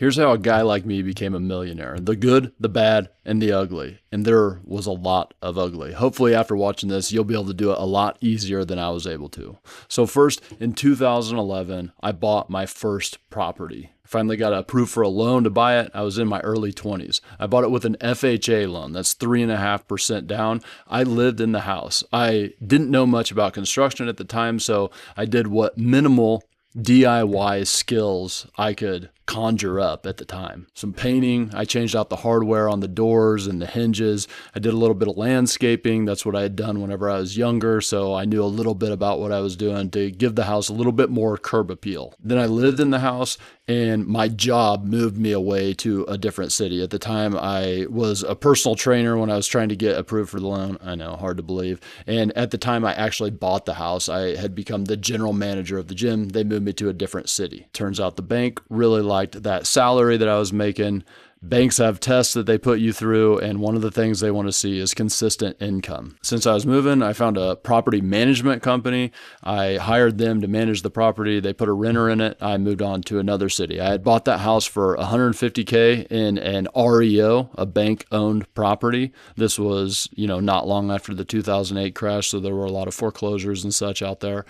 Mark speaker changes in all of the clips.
Speaker 1: Here's how a guy like me became a millionaire: the good, the bad, and the ugly. And there was a lot of ugly. Hopefully, after watching this, you'll be able to do it a lot easier than I was able to. So, first, in 2011, I bought my first property. Finally got approved for a loan to buy it. I was in my early 20s. I bought it with an FHA loan. That's 3.5% down. I lived in the house. I didn't know much about construction at the time, so I did what minimal DIY skills I could conjure up at the time. Some painting. I changed out the hardware on the doors and the hinges. I did a little bit of landscaping. That's what I had done whenever I was younger, so I knew a little bit about what I was doing to give the house a little bit more curb appeal. Then I lived in the house, and my job moved me away to a different city. At the time, I was a personal trainer when I was trying to get approved for the loan. I know, hard to believe. And at the time I actually bought the house, I had become the general manager of the gym. They moved me to a different city. Turns out the bank really liked that salary that I was making. Banks have tests that they put you through, and one of the things they want to see is consistent income. Since I was moving, I found a property management company. I hired them to manage the property. They put a renter in it. I moved on to another city. I had bought that house for $150K in an REO, a bank-owned property. This was, not long after the 2008 crash, so there were a lot of foreclosures and such out there.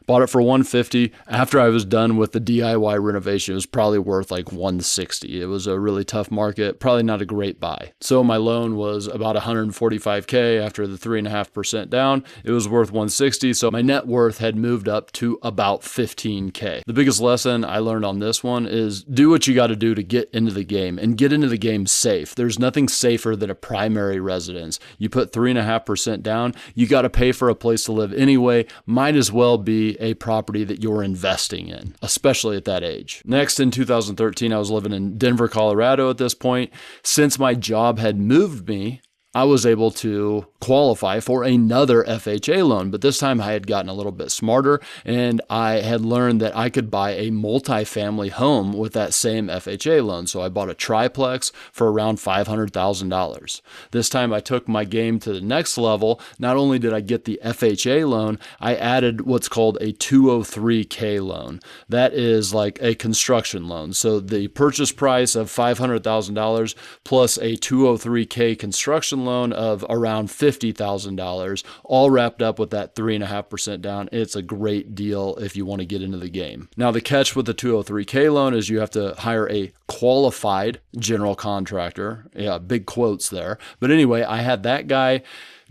Speaker 1: Bought it for $150. After I was done with the DIY renovation, it was probably worth like $160. It was a really tough market, probably not a great buy. So my loan was about $145K. After the 3.5% down, it was worth $160. So my net worth had moved up to about $15K. The biggest lesson I learned on this one is do what you got to do to get into the game, and get into the game safe. There's nothing safer than a primary residence. You put 3.5% down, you got to pay for a place to live anyway. Might as well be a property that you're investing in, especially at that age. Next, in 2013, I was living in Denver, Colorado at this point. Since my job had moved me, I was able to qualify for another FHA loan, but this time I had gotten a little bit smarter, and I had learned that I could buy a multifamily home with that same FHA loan. So I bought a triplex for around $500,000. This time I took my game to the next level. Not only did I get the FHA loan, I added what's called a 203K loan. That is like a construction loan. So the purchase price of $500,000 plus a 203K construction loan of around $50,000, all wrapped up with that 3.5% down. It's a great deal if you want to get into the game. Now, the catch with the 203K loan is you have to hire a qualified general contractor. Yeah, big quotes there. But anyway, I had that guy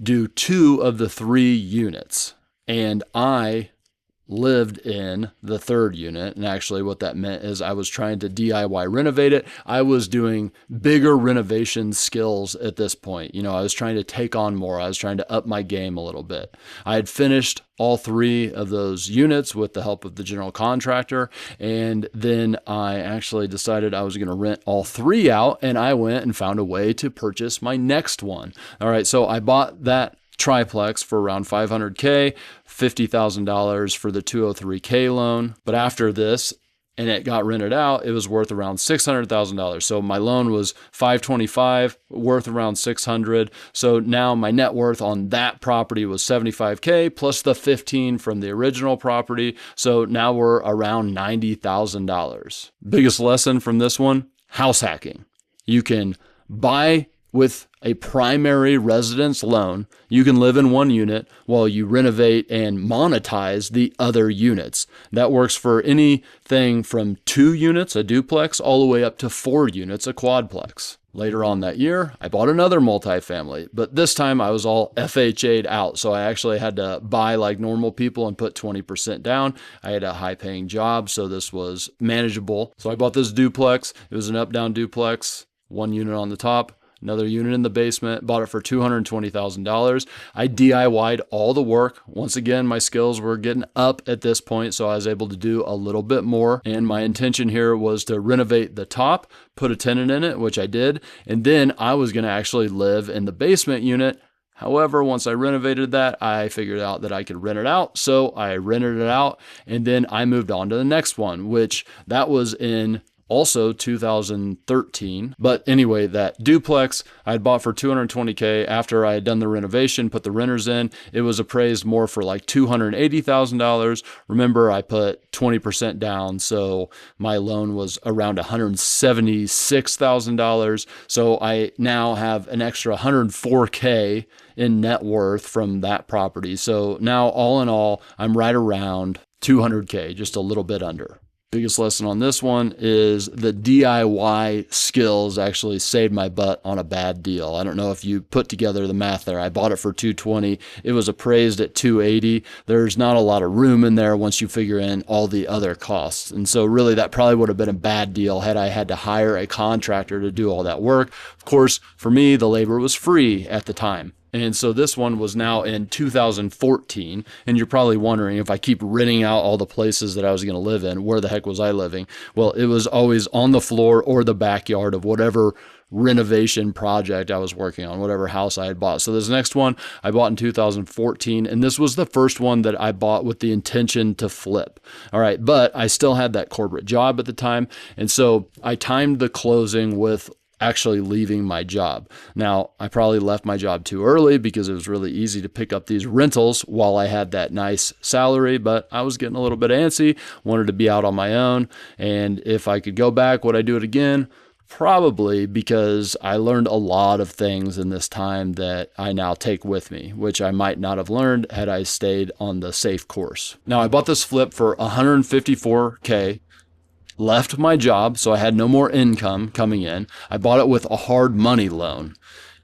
Speaker 1: do 2 of the 3 units, and I lived in the 3rd unit. And actually what that meant is I was trying to DIY renovate it. I was doing bigger renovation skills at this point. I was trying to take on more. I was trying to up my game a little bit. I had finished all 3 of those units with the help of the general contractor. And then I actually decided I was going to rent all 3 out, and I went and found a way to purchase my next one. All right. So I bought that triplex for around $500K, $50,000 for the 203K loan. But after this, and it got rented out, it was worth around $600,000. So my loan was $525, worth around $600. So now my net worth on that property was $75K plus the $15 from the original property. So now we're around $90,000. Biggest lesson from this one: house hacking. You can buy with a primary residence loan. You can live in one unit while you renovate and monetize the other units. That works for anything from 2 units, a duplex, all the way up to 4 units, a quadplex. Later on that year, I bought another multifamily, but this time I was all FHA'd out. So I actually had to buy like normal people and put 20% down. I had a high paying job, so this was manageable. So I bought this duplex. It was an up-down duplex, 1 unit on the top, another unit in the basement. Bought it for $220,000. I DIY'd all the work. Once again, my skills were getting up at this point, so I was able to do a little bit more. And my intention here was to renovate the top, put a tenant in it, which I did, and then I was going to actually live in the basement unit. However, once I renovated that, I figured out that I could rent it out. So I rented it out, and then I moved on to the next one, which that was in also 2013. But anyway, that duplex I had bought for $220K after I had done the renovation, put the renters in. It was appraised more for like $280,000. Remember, I put 20% down, so my loan was around $176,000. So I now have an extra $104K in net worth from that property. So now all in all, I'm right around $200K, just a little bit under. Biggest lesson on this one is the DIY skills actually saved my butt on a bad deal. I don't know if you put together the math there. I bought it for $220. It was appraised at $280. There's not a lot of room in there once you figure in all the other costs. And so really that probably would have been a bad deal had I had to hire a contractor to do all that work. Of course, for me, the labor was free at the time. And so this one was now in 2014. And you're probably wondering, if I keep renting out all the places that I was going to live in, where the heck was I living? Well, it was always on the floor or the backyard of whatever renovation project I was working on, whatever house I had bought. So this next one I bought in 2014, and this was the first one that I bought with the intention to flip. All right, but I still had that corporate job at the time. And so I timed the closing with actually leaving my job. Now, I probably left my job too early because it was really easy to pick up these rentals while I had that nice salary, but I was getting a little bit antsy, wanted to be out on my own. And if I could go back, would I do it again? Probably, because I learned a lot of things in this time that I now take with me, which I might not have learned had I stayed on the safe course. Now, I bought this flip for $154K. Left my job, so I had no more income coming in. I bought it with a hard money loan,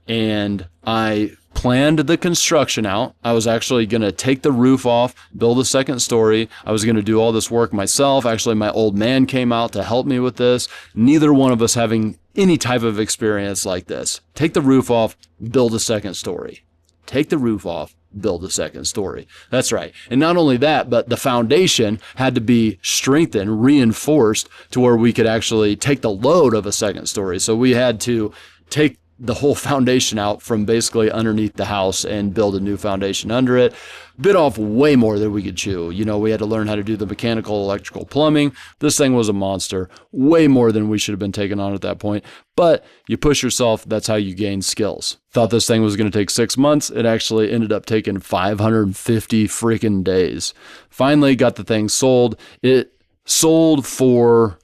Speaker 1: and I planned the construction out. I was actually going to take the roof off, build a second story. I was going to do all this work myself. Actually, my old man came out to help me with this. Neither one of us having any type of experience like this. Take the roof off, build a second story. Take the roof off, build a second story. That's right. And not only that, but the foundation had to be strengthened, reinforced to where we could actually take the load of a second story. So we had to take the whole foundation out from basically underneath the house and build a new foundation under it. Bit off way more than we could chew. You know, we had to learn how to do the mechanical, electrical, plumbing. This thing was a monster, way more than we should have been taking on at that point. But you push yourself, that's how you gain skills. Thought this thing was going to take 6 months. It actually ended up taking 550 freaking days. Finally got the thing sold. It sold for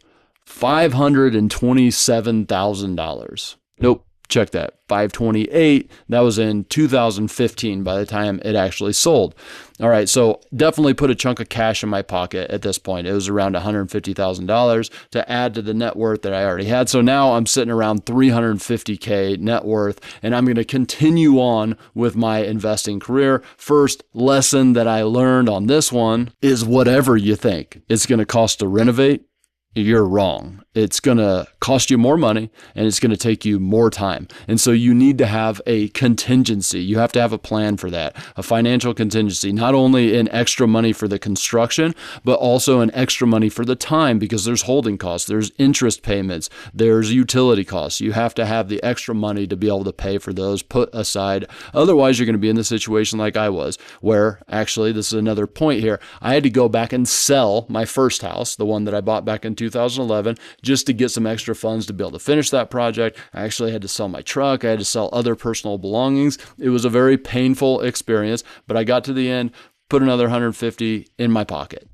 Speaker 1: $527,000. Nope. Check that, 528. That was in 2015 by the time it actually sold. All right, so definitely put a chunk of cash in my pocket at this point. It was around $150,000 to add to the net worth that I already had. So now I'm sitting around $350K net worth, and I'm going to continue on with my investing career. First lesson that I learned on this one is whatever you think it's going to cost to renovate, you're wrong. It's going to cost you more money and it's going to take you more time. And so you need to have a contingency. You have to have a plan for that, a financial contingency, not only in extra money for the construction, but also an extra money for the time, because there's holding costs, there's interest payments, there's utility costs. You have to have the extra money to be able to pay for those put aside. Otherwise, you're going to be in the situation like I was, where actually, this is another point here. I had to go back and sell my first house, the one that I bought back in 2011, just to get some extra funds to be able to finish that project. I actually had to sell my truck. I had to sell other personal belongings. It was a very painful experience, but I got to the end, put another 150 in my pocket.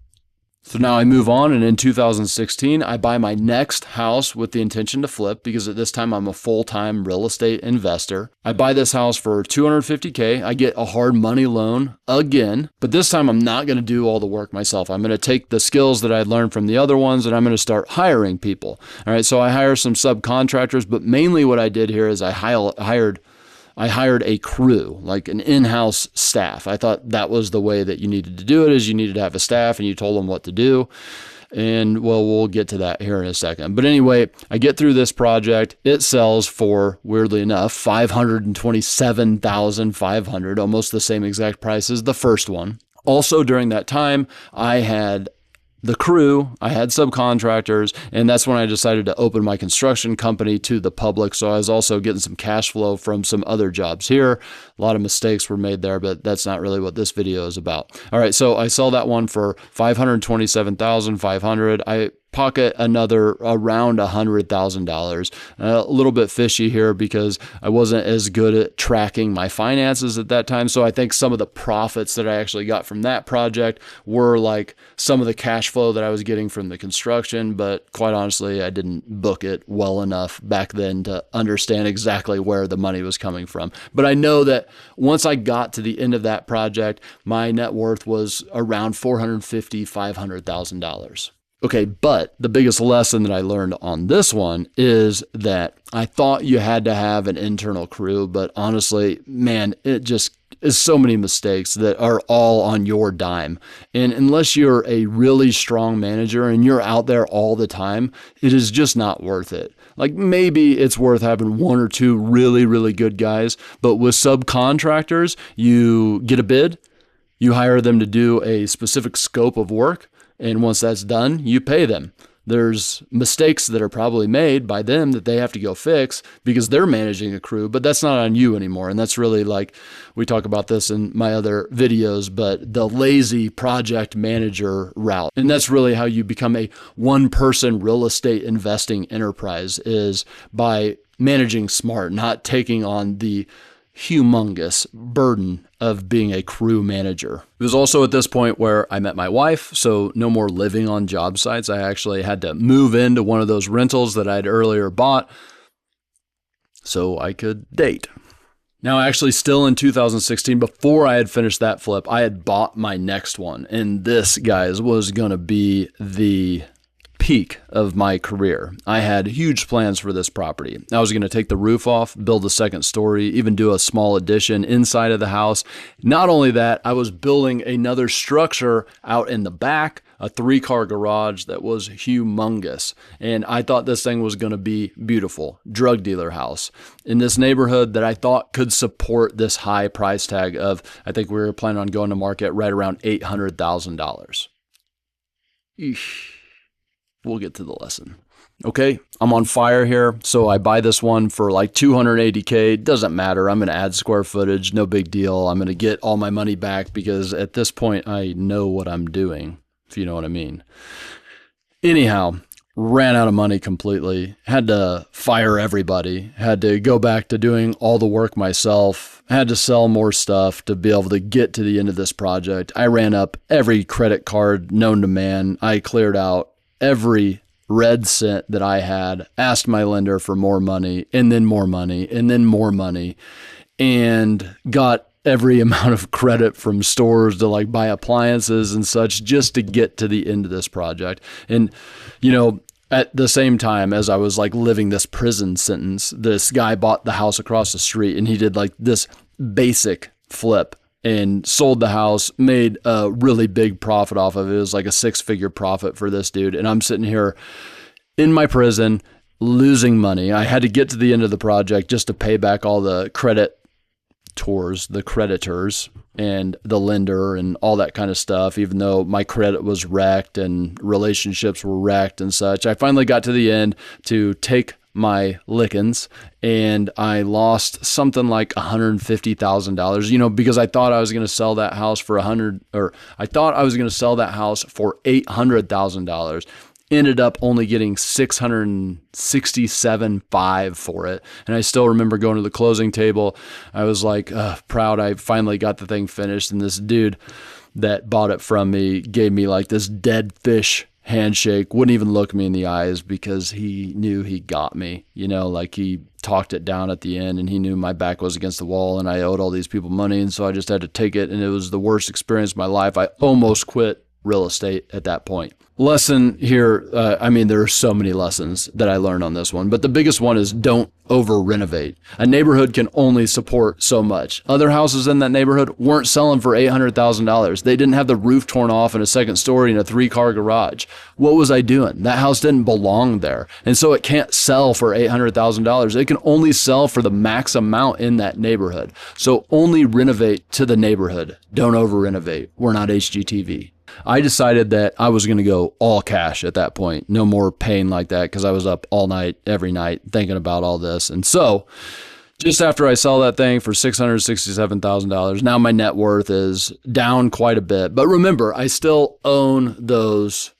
Speaker 1: So now I move on, and in 2016, I buy my next house with the intention to flip, because at this time I'm a full-time real estate investor. I buy this house for $250K. I get a hard money loan again, but this time I'm not going to do all the work myself. I'm going to take the skills that I learned from the other ones, and I'm going to start hiring people. All right, so I hire some subcontractors, but mainly what I did here is I hired a crew, like an in-house staff. I thought that was the way that you needed to do it, is you needed to have a staff and you told them what to do. And well, we'll get to that here in a second. But anyway, I get through this project. It sells for, weirdly enough, $527,500, almost the same exact price as the first one. Also during that time, I had the crew, I had subcontractors, and that's when I decided to open my construction company to the public. So I was also getting some cash flow from some other jobs here. A lot of mistakes were made there, but that's not really what this video is about. All right, so I sell that one for $527,500. I pocket another around $100,000. A little bit fishy here because I wasn't as good at tracking my finances at that time. So I think some of the profits that I actually got from that project were like some of the cash flow that I was getting from the construction. But quite honestly, I didn't book it well enough back then to understand exactly where the money was coming from. But I know that once I got to the end of that project, my net worth was around $450,000, $500,000. Okay, but the biggest lesson that I learned on this one is that I thought you had to have an internal crew, but honestly, man, it just is so many mistakes that are all on your dime. And unless you're a really strong manager and you're out there all the time, it is just not worth it. Like maybe it's worth having one or two really, really good guys, but with subcontractors, you get a bid, you hire them to do a specific scope of work, and once that's done, you pay them. There's mistakes that are probably made by them that they have to go fix because they're managing a crew, but that's not on you anymore. And that's really like, we talk about this in my other videos, but the lazy project manager route. And that's really how you become a one-person real estate investing enterprise, is by managing smart, not taking on the humongous burden of being a crew manager. It was also at this point where I met my wife, so no more living on job sites. I actually had to move into one of those rentals that I'd earlier bought so I could date. Now, actually, still in 2016, before I had finished that flip, I had bought my next one. And this, guys, was going to be the peak of my career. I had huge plans for this property. I was going to take the roof off, build a second story, even do a small addition inside of the house. Not only that, I was building another structure out in the back, a 3-car garage that was humongous. And I thought this thing was going to be beautiful. Drug dealer house in this neighborhood that I thought could support this high price tag of, I think we were planning on going to market right around $800,000. Eesh. We'll get to the lesson. Okay, I'm on fire here. So I buy this one for like $280K. Doesn't matter. I'm going to add square footage. No big deal. I'm going to get all my money back because at this point I know what I'm doing, if you know what I mean. Anyhow, ran out of money completely. Had to fire everybody. Had to go back to doing all the work myself. Had to sell more stuff to be able to get to the end of this project. I ran up every credit card known to man. I cleared out every red cent that I had, asked my lender for more money, and then more money, and then more money, and got every amount of credit from stores to like buy appliances and such just to get to the end of this project. And, you know, at the same time as I was like living this prison sentence, this guy bought the house across the street and he did like this basic flip and sold the house, made a really big profit off of it. It was like a 6-figure profit for this dude. And I'm sitting here in my prison losing money. I had to get to the end of the project just to pay back all the the creditors and the lender and all that kind of stuff, even though my credit was wrecked and relationships were wrecked and such. I finally got to the end to take my lickings and I lost something like $150,000, you know, because I thought I was going to sell that house for $800,000. Ended up only getting $667,500 for it. And I still remember going to the closing table. I was like proud I finally got the thing finished. And this dude that bought it from me gave me like this dead fish handshake, wouldn't even look me in the eyes because he knew he got me, you know, like he talked it down at the end and he knew my back was against the wall and I owed all these people money. And so I just had to take it. And it was the worst experience of my life. I almost quit real estate at that point. Lesson here, I mean, there are so many lessons that I learned on this one, but the biggest one is don't over renovate. A neighborhood can only support so much. Other houses in that neighborhood weren't selling for $800,000. They didn't have the roof torn off and a second story and a 3-car garage. What was I doing? That house didn't belong there. And so it can't sell for $800,000. It can only sell for the max amount in that neighborhood. So only renovate to the neighborhood. Don't over renovate. We're not HGTV. I decided that I was going to go all cash at that point. No more paying like that because I was up all night, every night, thinking about all this. And so just after I sell that thing for $667,000, now my net worth is down quite a bit. But remember, I still own those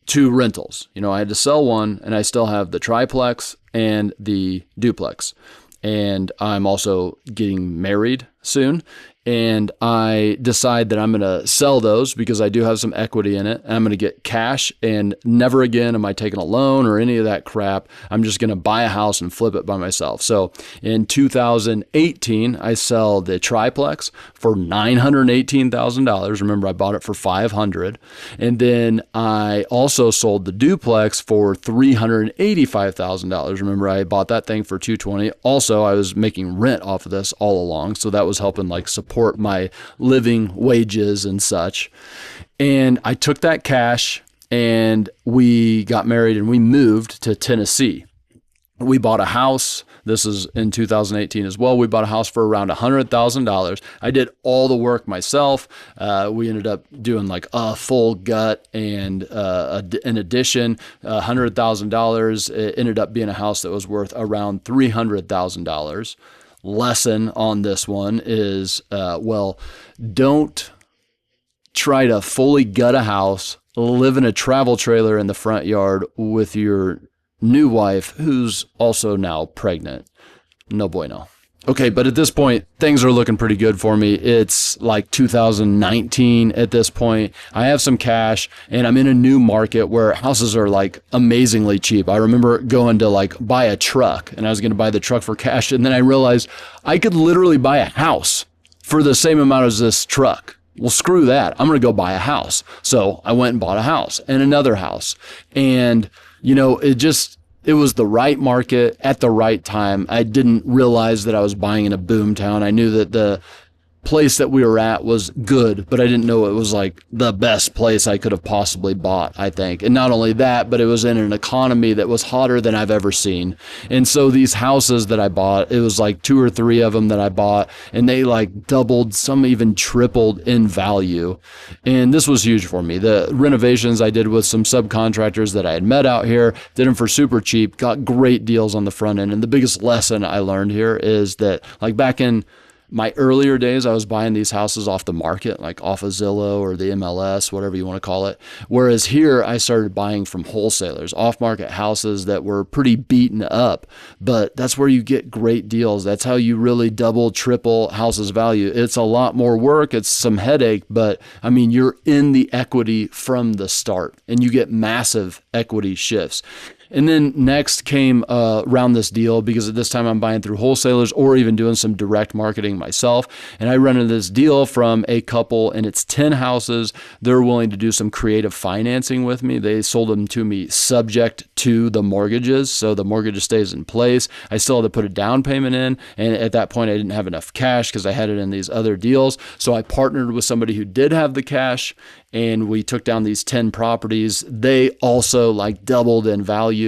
Speaker 1: two rentals. I had to sell one, and I still have the triplex and the duplex. And I'm also getting married soon. And I decide that I'm going to sell those because I do have some equity in it. And I'm going to get cash, and never again am I taking a loan or any of that crap. I'm just going to buy a house and flip it by myself. So in 2018, I sell the triplex for $918,000. Remember, I bought it for $500,000. And then I also sold the duplex for $385,000. Remember, I bought that thing for $220,000. Also, I was making rent off of this all along. So that was helping support my living wages and such. And I took that cash, and we got married, and we moved to Tennessee. We bought a house. This is in 2018 as well. We bought a house for around $100,000. I did all the work myself. We ended up doing a full gut and an addition, $100,000. It ended up being a house that was worth around $300,000. Lesson on this one is, don't try to fully gut a house, live in a travel trailer in the front yard with your new wife who's also now pregnant. No bueno. Okay, but at this point, things are looking pretty good for me. It's 2019 at this point. I have some cash, and I'm in a new market where houses are amazingly cheap. I remember going to buy a truck, and I was going to buy the truck for cash, and then I realized I could literally buy a house for the same amount as this truck. Well, screw that. I'm going to go buy a house. So I went and bought a house and another house. And, it was the right market at the right time. I didn't realize that I was buying in a boomtown. I knew that the place that we were at was good, but I didn't know it was the best place I could have possibly bought, I think. And not only that, but it was in an economy that was hotter than I've ever seen. And so these houses that I bought, it was 2 or 3 of them that I bought, and they doubled, some even tripled in value. And this was huge for me. The renovations I did with some subcontractors that I had met out here, did them for super cheap, got great deals on the front end. And the biggest lesson I learned here is that back in my earlier days, I was buying these houses off the market, off of Zillow or the MLS, whatever you want to call it. Whereas here, I started buying from wholesalers, off-market houses that were pretty beaten up. But that's where you get great deals. That's how you really double, triple houses' value. It's a lot more work. It's some headache, but you're in the equity from the start, and you get massive equity shifts. And then next came around this deal, because at this time I'm buying through wholesalers or even doing some direct marketing myself. And I run into this deal from a couple, and it's 10 houses. They're willing to do some creative financing with me. They sold them to me subject to the mortgages. So the mortgage stays in place. I still had to put a down payment in. And at that point, I didn't have enough cash because I had it in these other deals. So I partnered with somebody who did have the cash, and we took down these 10 properties. They also doubled in value.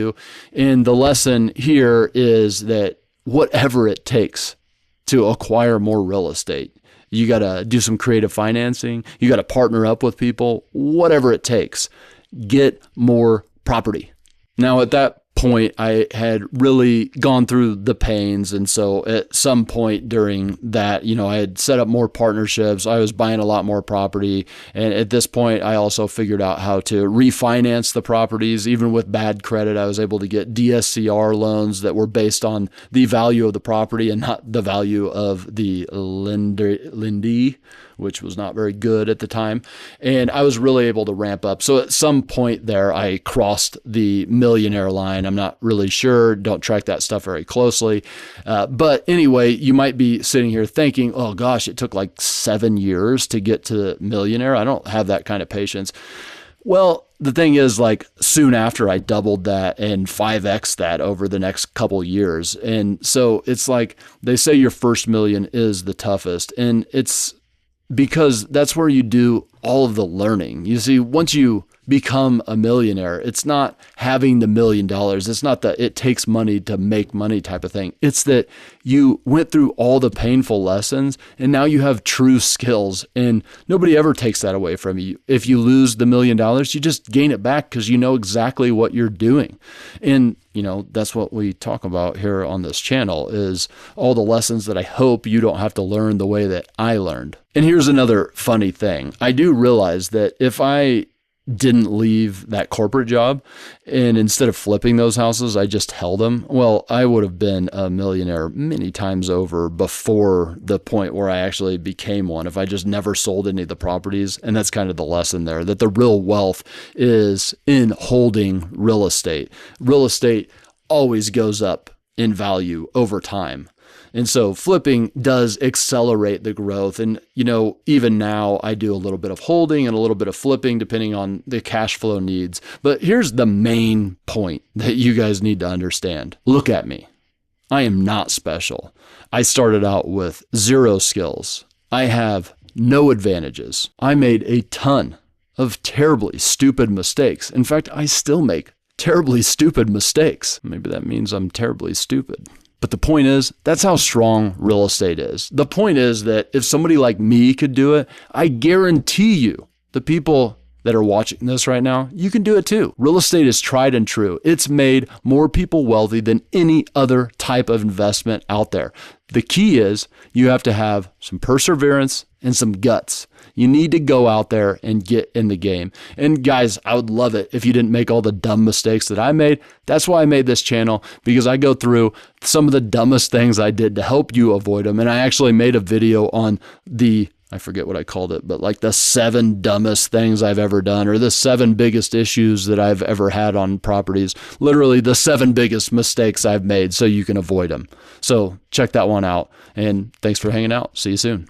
Speaker 1: And the lesson here is that whatever it takes to acquire more real estate, you got to do some creative financing. You got to partner up with people, whatever it takes, get more property. Now, at that point, I had really gone through the pains. And so at some point during that, I had set up more partnerships. I was buying a lot more property. And at this point, I also figured out how to refinance the properties. Even with bad credit, I was able to get DSCR loans that were based on the value of the property and not the value of the lendee, which was not very good at the time. And I was really able to ramp up. So at some point there, I crossed the millionaire line. I'm not really sure. Don't track that stuff very closely. But anyway, you might be sitting here thinking, oh gosh, it took 7 years to get to millionaire. I don't have that kind of patience. Well, the thing is, soon after I doubled that and 5x that over the next couple years. And so it's they say your first million is the toughest. And it's because that's where you do all of the learning. You see, once you become a millionaire, it's not having the $1 million. It's not that it takes money to make money type of thing. It's that you went through all the painful lessons and now you have true skills, and nobody ever takes that away from you. If you lose the $1 million, you just gain it back because you know exactly what you're doing. And that's what we talk about here on this channel, is all the lessons that I hope you don't have to learn the way that I learned. And here's another funny thing. I do realize that if I didn't leave that corporate job, and instead of flipping those houses, I just held them, well, I would have been a millionaire many times over before the point where I actually became one if I just never sold any of the properties. And that's kind of the lesson there, that the real wealth is in holding real estate. Real estate always goes up in value over time. And so flipping does accelerate the growth. And, even now I do a little bit of holding and a little bit of flipping depending on the cash flow needs. But here's the main point that you guys need to understand. Look at me. I am not special. I started out with 0 skills. I have no advantages. I made a ton of terribly stupid mistakes. In fact, I still make terribly stupid mistakes. Maybe that means I'm terribly stupid. But the point is, that's how strong real estate is. The point is that if somebody like me could do it, I guarantee you, the people that are watching this right now, you can do it too. Real estate is tried and true. It's made more people wealthy than any other type of investment out there. The key is you have to have some perseverance and some guts. You need to go out there and get in the game. And guys, I would love it if you didn't make all the dumb mistakes that I made. That's why I made this channel, because I go through some of the dumbest things I did to help you avoid them. And I actually made a video on I forget what I called it, but like the 7 dumbest things I've ever done, or the 7 biggest issues that I've ever had on properties. Literally the 7 biggest mistakes I've made so you can avoid them. So check that one out. And thanks for hanging out. See you soon.